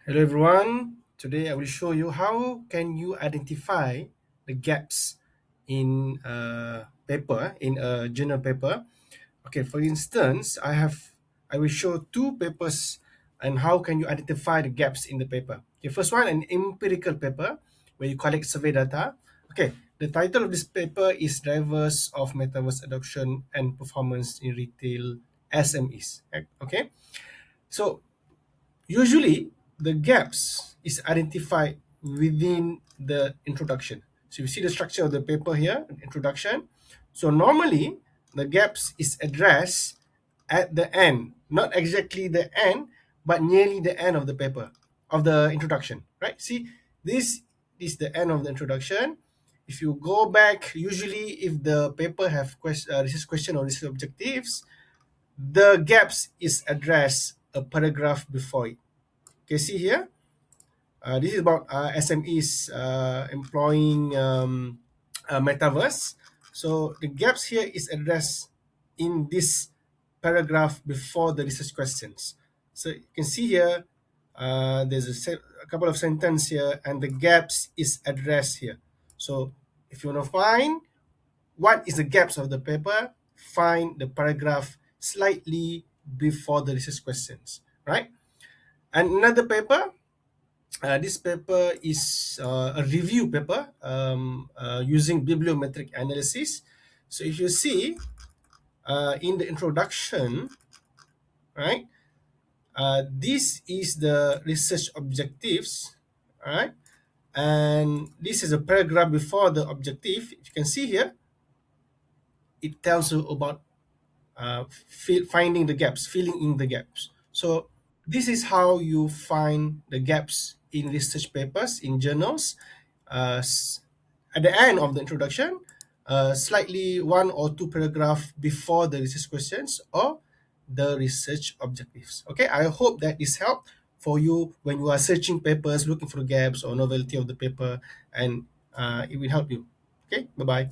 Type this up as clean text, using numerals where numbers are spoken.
Hello everyone. Today I will show you how can you identify the gaps in a paper, in a journal paper. Okay, for instance, I will show two papers and how can you identify the gaps in the paper. Okay, first one, an empirical paper where you collect survey data. Okay, the title of this paper is Drivers of Metaverse Adoption and Performance in Retail SMEs. Okay, so usually, the gaps is identified within the introduction. So you see the structure of the paper here, introduction. So normally, the gaps is addressed at the end, not exactly the end, but nearly the end of the paper, of the introduction, right? See, this is the end of the introduction. If you go back, usually if the paper have research question or research objectives, the gaps is addressed a paragraph before it. Okay, see here. This is about SMEs employing metaverse. So the gaps here is addressed in this paragraph before the research questions. So you can see here, there's a couple of sentences here, and the gaps is addressed here. So if you want to find what is the gaps of the paper, find the paragraph slightly before the research questions, right? And another paper, this paper is a review paper using bibliometric analysis. So if you see in the introduction, right, this is the research objectives, right, and this is a paragraph before the objective. If you can see here, it tells you about finding the gaps, filling in the gaps. So this is how you find the gaps in research papers, in journals. At the end of the introduction, slightly one or two paragraph before the research questions or the research objectives. Okay, I hope that this helped for you when you are searching papers, looking for gaps or novelty of the paper, and it will help you. Okay, bye bye.